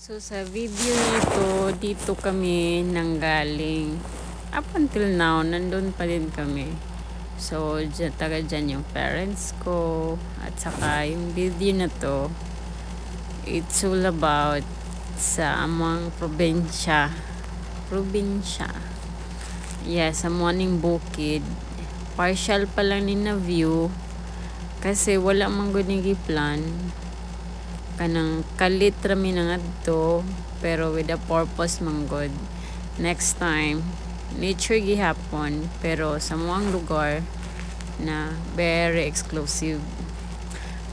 So sa video nito, dito kami nanggaling. Up until now, nandun pa din kami. So, taga dyan yung parents ko. At saka yung video na to, it's all about sa amang probinsya. Yes, sa Morning Bukid. Partial pa lang ni na view. Kasi wala mang gunigi plan. Kanang kalit rami na nga to. Pero with a purpose manggod. Next time, nature gihapon. Pero sa muang lugar na very exclusive.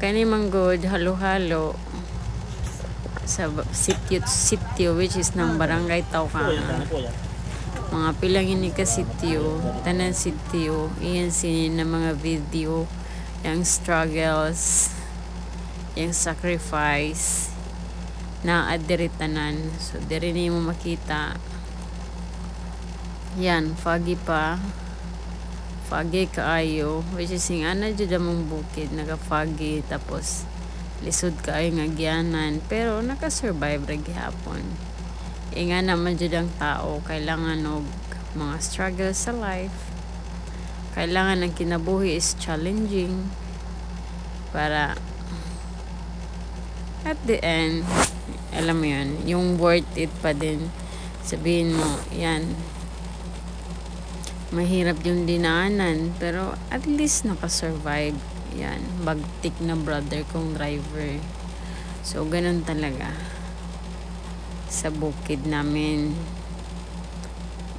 Kani manggod halo-halo sa sitio which is ng barangay Taukangan. Mga pilang ini ka sitio, tanan sitio, iyan sinin na mga video, yung struggles, yung sacrifice na adiritanan. So diri ni mo makita. Yan, foggy pa. Foggy kaayo, which is yung ana jud among bukid, naga-foggy tapos lisod kaayo nga agyanan, pero naka-survive ra gihapon. Nga naman jud ang tao kailangan og mga struggles sa life. Kailangan ang kinabuhi is challenging para at the end, alam mo yun, yung worth it pa din. Sabihin mo, yan, mahirap yung dinaanan, pero at least nakasurvive. Yan, bagtik na brother kong driver. So, ganun talaga. Sa bukid namin.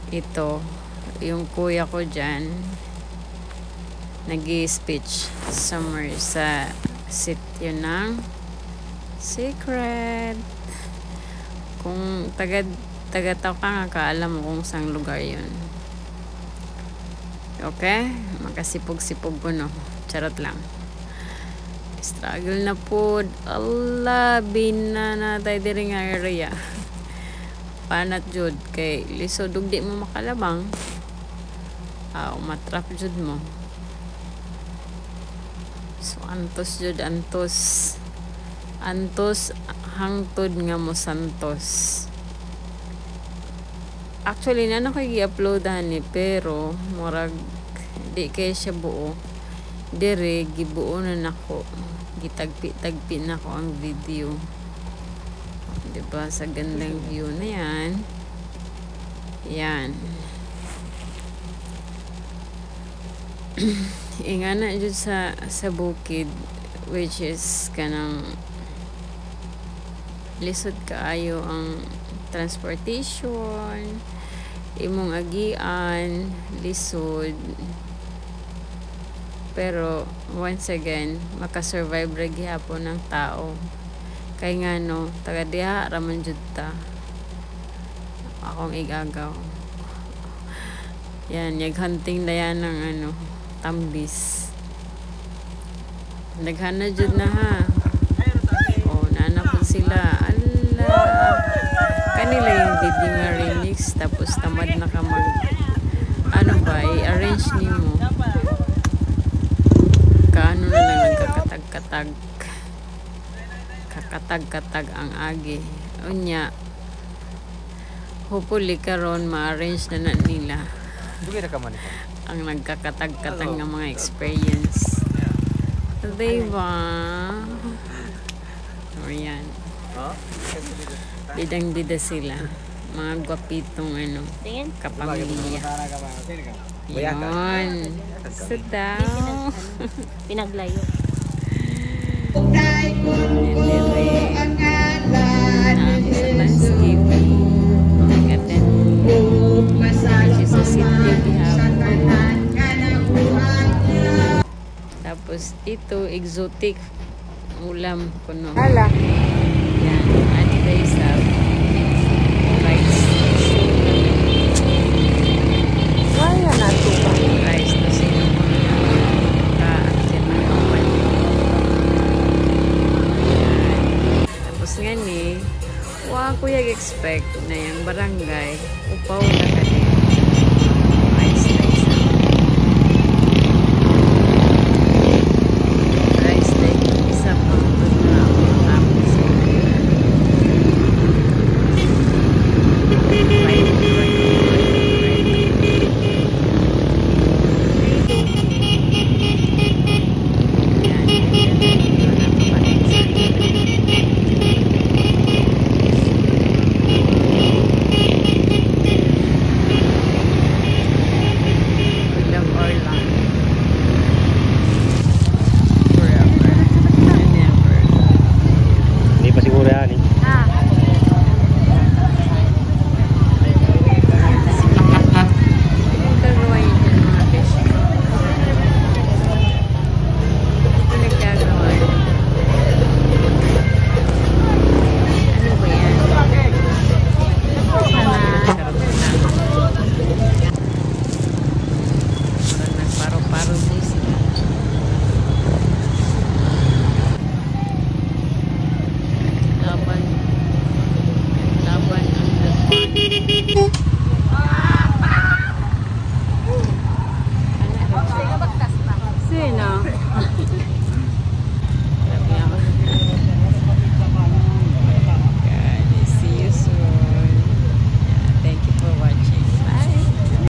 Ito, yung kuya ko dyan, nag-i-speech somewhere sa sitio ng Secret. Kung taga-taw ka nga ka, alam mo kung saan lugar yun. Okay? Makasipog-sipog ko, no? Charot lang. Struggle na po. Allah, binanatay diri nga area. Panat jud kay lisod ug di mo makalabang. Matrap jud mo. So, antos jud, antos. Antos hangtod nga mo santos. Actually, na ko'y gi-uploadan ni, pero murag di kay siya buo. Dire gibuo na nako. Gitagpi-tagpi na ko ang video. Diba? Sa gandang view na yan. Yan. Ingana jud sa bukid, which is kanang lisod kaayo ang transportation, imong agian, lisod. Pero once again, makasurvive ra gihapon ng tao. Kay nga no, taga diha raman jud ta. Akong igagaw. Yan, hunting na yan ng tambis. Naghana jud na ha. Nanapod sila. Allah. Kanila yung video nga remix, tapos tamad na ka mag i-arrange ni mo. Kaano na lang nagkakatag-katag. Kakatag-katag ang agi. Unya, hopefully karon ma-arrange na nila ang nagkakatag-katag ng mga experience. Diba? O yan. Bidang-bida sila. Mga gwapitong kapamilya. Yun. Sit down. Pinaglayo. Tapos ito exotic ulam kuno. Hala. Yan, ano tayo sa rice. Kaya na ito pa. Rice to sino mo tapos nga ni ko expect na yung barangay upaw na kani rice. Rice isa pang